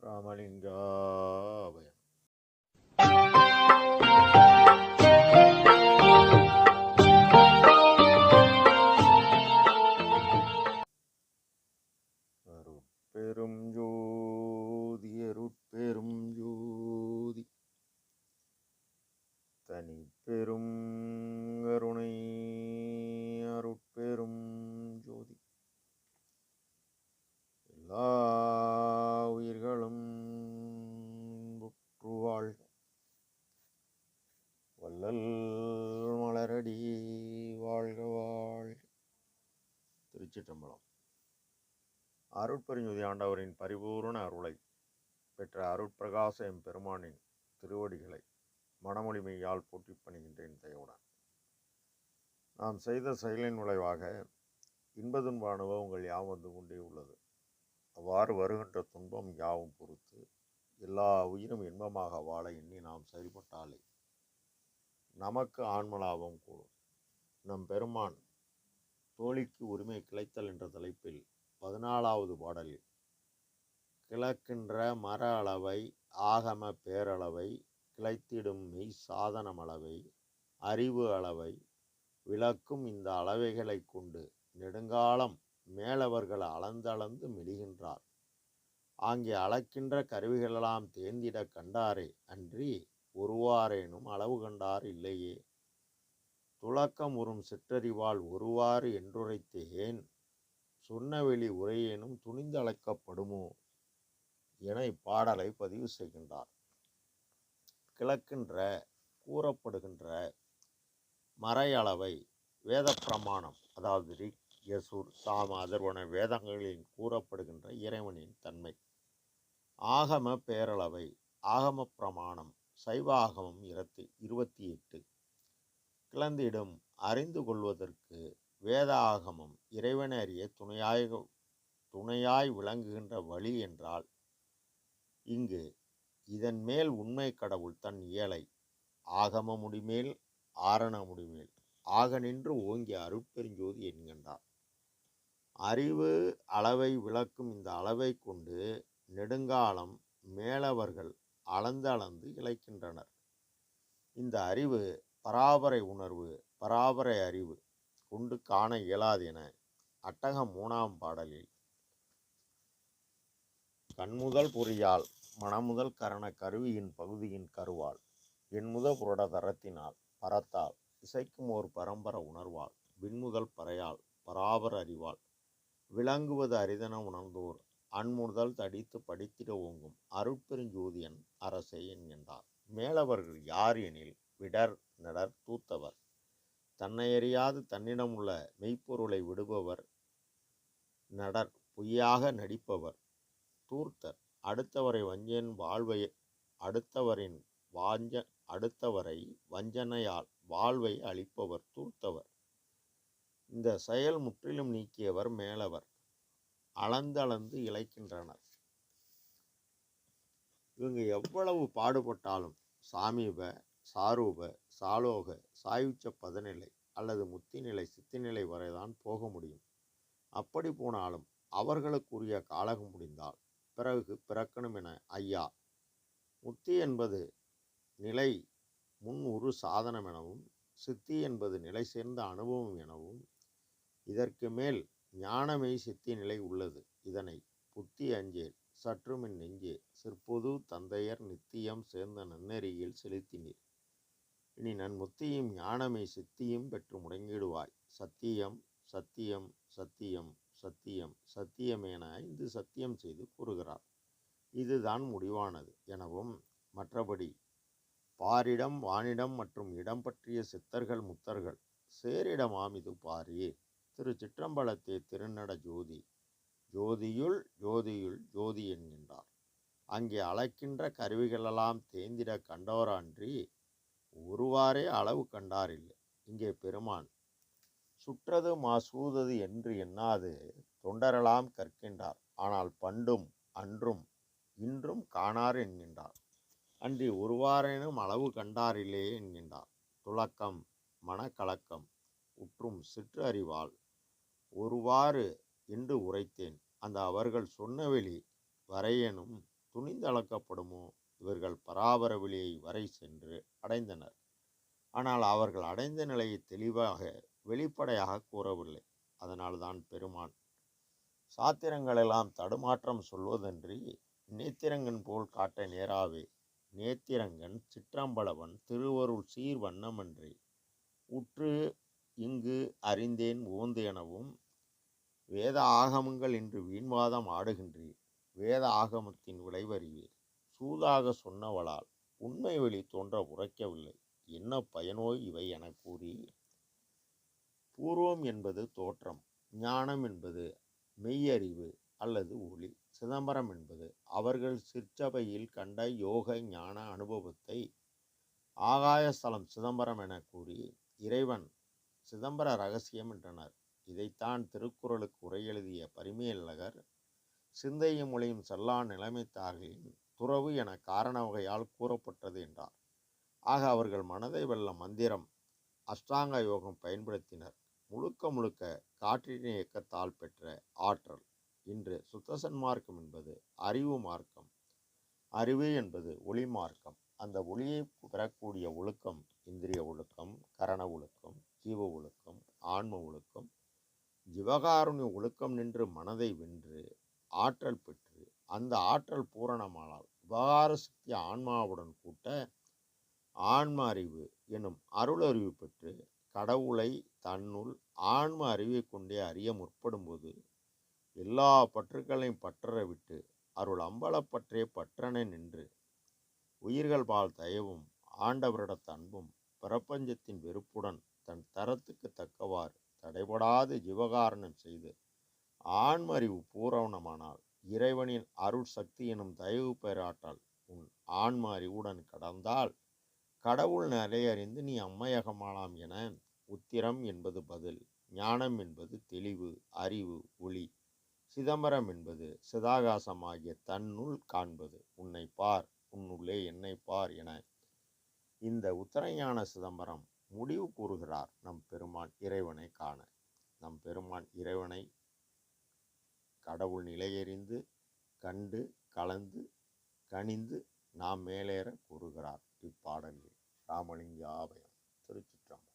ராமலிங்காபயம். அருட்பெரும் ஜோதி அருட்பெரும் ஜோதி தனிப்பெரும் கருணை அருட்பெரும் ஜோதி எல்லா உயிர்களும் புற்று வாழ்க வள்ளல் மலரடி வாழ்க வாழ்க. திருச்சிற்றம்பலம். அருட்பெருஞ்ஜோதி ஆண்டவரின் பரிபூர்ண அருளை பெற்ற அருட்பிரகாச எம்பெருமானின் திருவடிகளை மனமொழிமையால் போற்றி பணிகின்றேன் தயவுடன். நாம் செய்த செயலின் விளைவாக இன்ப துன்ப அனுபவங்கள் யாவும் வந்து கொண்டே உள்ளது. அவ்வாறு வருகின்ற துன்பம் யாவும் பொறுத்து எல்லா உயிரும் இன்பமாக வாழ எண்ணி நாம் செயல்பட்டாலே நமக்கு ஆன்மலாபம் கூடும். நம் பெருமான் தோழிக்கு உரிமை கிளைத்தல் என்ற தலைப்பில் 14வது பாடலில் கிளக்கின்ற மர அளவை ஆகம பேரளவை கிளைத்திடும் மெய் சாதனமளவை அறிவு அளவை விளக்கும் இந்த அளவைகளை கொண்டு நெடுங்காலம் மேலவர்கள் அளந்தளந்து மெலிகின்றார். ஆங்கே அளக்கின்ற கருவிகளெல்லாம் தேர்ந்திட கண்டாரே அன்றி ஒருவாரேனும் அளவு கண்டார் இல்லையே. துளக்கம் உறும் சிற்றறிவால் ஒருவாறு என்றுரைத்தேன் சொன்னவெளி உரையேனும் துணிந்து அழைக்கப்படுமோ என இப்பாடலை பதிவு செய்கின்றார். கிளக்கின்ற கூறப்படுகின்ற மறையளவை வேத பிரமாணம், அதாவது ரிக் யசுர் சாம அதர்வன வேதங்களில் கூறப்படுகின்ற இறைவனின் தன்மை. ஆகம பேரளவை ஆகம பிரமாணம் சைவ ஆகமம் 28. கிளந்திடும் அறிந்து கொள்வதற்கு வேத ஆகமம் இறைவனை அறிய துணையாய் விளங்குகின்ற வழி என்றால், இங்கு இதன் மேல் உண்மை கடவுள் தன் இயலை ஆகம முடிமேல் ஆரண முடிமேல் ஆக நின்று ஓங்கிய அருட்பெருஞ்சோதி என்கின்றார். அறிவு அளவை விளக்கும் இந்த அளவை கொண்டு நெடுங்காலம் மேலவர்கள் அளந்து இழைக்கின்றனர். இந்த அறிவு பராபரை உணர்வு பராபரை அறிவு கொண்டு காண இயலாது என அட்டகம் 3ஆம் பாடலில் கண்முதல் பொறியால் மனமுதல் கரண கருவியின் பகுதியின் கருவால் எண்முத புரட தரத்தினால் பரத்தால் இசைக்கும் ஓர் பரம்பர உணர்வால் விண்முதல் பறையால் பராபர அறிவால் விளங்குவது அரிதன உணர்ந்தோர் அன்முதல் தடித்து படித்திட ஓங்கும் அருட்பெருஞ்சோதியன் அரசே என்கின்றார். மேலவர்கள் யார் எனில் விடர் நடர் தூத்தவர், தன்னை அறியாது தன்னிடம் உள்ள மெய்ப்பொருளை விடுபவர், நடர் பொய்யாக நடிப்பவர், தூர்த்தர் அடுத்தவரை அடுத்தவரை வஞ்சனையால் வாழ்வை அளிப்பவர் தூர்த்தவர். இந்த செயல் முற்றிலும் நீக்கியவர் மேலவர், அளந்தளந்து இழைக்கின்றனர். இவங்க எவ்வளவு பாடுபட்டாலும் சாமீப சாரூப சாலோக சாயுச்ச பதநிலை அல்லது முத்திநிலை சித்திநிலை வரைதான் போக முடியும். அப்படி போனாலும் அவர்களுக்குரிய காலகம் முடிந்தால் பிறகு பிறக்கணும் என ஐயா. முத்தி என்பது நிலை முன் உரு சாதனம் எனவும் சித்தி என்பது நிலை சேர்ந்த அனுபவம் எனவும் இதற்கு மேல் ஞானமெய் சித்தி நிலை உள்ளது. இதனை புத்தி அஞ்சேல் சற்றுமின் நெஞ்சே சிற்பொது தந்தையர் நித்தியம் சேர்ந்த நன்னெறியில் செலுத்தினீர். இனி நன் முத்தியும் ஞானமெய் சித்தியும் பெற்று முடங்கிடுவாய். சத்தியம் சத்தியம் சத்தியம் சத்தியம் சத்தியமென 5 சத்தியம் செய்து கூறுகிறார். இதுதான் முடிவானது எனவும் மற்றபடி பாரிடம் வானிடம் மற்றும் இடம் பற்றிய சித்தர்கள் முத்தர்கள் சேரிடமாம் இது பாரீர். திருச்சிற்றம்பலத்தே திருநட ஜோதி ஜோதியுள் ஜோதியுள் ஜோதி என்கின்றார். அங்கே அளக்கின்ற கருவிகளெல்லாம் தேந்திட கண்டோரான்றி ஒருவாறே அளவு கண்டாரில்லை. இங்கே பெருமான் சுற்றது சூதது என்று எண்ணாது தொண்டரெல்லாம் கற்கின்றார். ஆனால் பண்டும் அன்றும் இன்றும் காணார் என்கின்றார். அன்றி ஒருவாறேனும் அளவு கண்டாரில்லையே என்கின்றார். துளக்கம் மனக்கலக்கம் உற்றும் சிற்று அறிவால் ஒருவாறு என்று உரைத்தேன். அந்த அவர்கள் சொன்னவெளி வரையனும் துணிந்து அளக்கப்படுமோ இவர்கள் பராபர வெளியை வரை சென்று அடைந்தனர். ஆனால் அவர்கள் அடைந்த நிலையை தெளிவாக வெளிப்படையாக கூறவில்லை. அதனால்தான் பெருமான் சாத்திரங்களெல்லாம் தடுமாற்றம் சொல்வதன்றி நேத்திரங்கன் போல் காட்ட நேராவே நேத்திரங்கன் சிற்றம்பலவன் திருவருள் சீர் வண்ணமன்றே உற்று இங்கு அறிந்தேன் ஓந்து எனவும் வேத ஆகமங்கள் இன்று வீண்வாதம் ஆடுகின்றீர். வேத ஆகமத்தின் விளைவறிவீர். சூதாக சொன்னவளால் உண்மை வெளி தோன்ற உரைக்கவில்லை. என்ன பயனோ இவை என கூறி, பூர்வம் என்பது தோற்றம், ஞானம் என்பது மெய்யறிவு அல்லது ஒளி, சிதம்பரம் என்பது அவர்கள் சிற்சபையில் கண்ட யோக ஞான அனுபவத்தை ஆகாயஸ்தலம் சிதம்பரம் என கூறி இறைவன் சிதம்பர ரகசியம் என்றனர். இதைத்தான் திருக்குறளுக்கு உரை எழுதிய பரிமேலழகர் சிந்தையும் மொழியும் செல்லா நிலைமைத்தார்களின் துறவு என காரண வகையால் கூறப்பட்டது என்றார். ஆக அவர்கள் மனதை வெல்ல மந்திரம் அஷ்டாங்க யோகம் பயன்படுத்தினர். முழுக்க முழுக்க காற்றின் இயக்கத்தால் பெற்ற ஆற்றல். இன்று சுத்த மார்க்கம் என்பது அறிவு மார்க்கம். அறிவு என்பது ஒளி மார்க்கம். அந்த ஒளியை பெறக்கூடிய ஒழுக்கம் இந்திரிய ஒழுக்கம், கரண ஒழுக்கம், ஜீவ ஒழுக்கம், ஆன்ம ஒழுக்கம், ஜிவகாருண்ய ஒழுக்கம் நின்று மனதை வென்று ஆற்றல் பெற்று அந்த ஆற்றல் பூரணமானால் விவகார சக்தி ஆன்மாவுடன் கூட்ட ஆன்ம அறிவு எனும் அருள் அறிவு பெற்று கடவுளை தன்னுள் ஆன்ம அறிவை கொண்டே அறிய முற்படும்போது எல்லா பற்றுக்களையும் பற்றற விட்டு அருள் அம்பலப்பற்றே பற்றன நின்று உயிர்கள் பால் தயவும் ஆண்டவரிடத்து அன்பும் பிரபஞ்சத்தின் வெறுப்புடன் தன் தரத்துக்கு தக்கவாறு தடைபடாது ஜீவகாரணம் செய்து ஆன்ம அறிவு பூரணமானால் இறைவனின் அருள் சக்தி எனும் தயவு பெறாட்டால் உன் ஆன்ம அறிவுடன் கடந்தால் கடவுள் நிலையறிந்து நீ அம்மையகமாலாம் என. உத்திரம் என்பது பதில், ஞானம் என்பது தெளிவு, அறிவு, ஒளி, சிதம்பரம் என்பது சிதாகாசமாகிய தன்னுள் காண்பது. உன்னை பார், உன்னுள்ளே என்னை பார் என இந்த உத்தரஞான சிதம்பரம் முடிவு கூறுகிறார் நம் பெருமான் இறைவனை காண. நம் பெருமான் இறைவனை கடவுள் நிலையறிந்து கண்டு கலந்து கனிந்து நாம் மேலேற கூறுகிறார் இப்பாடலில். ராமலிங்காபயம். திருச்சிற்றம்பலம்.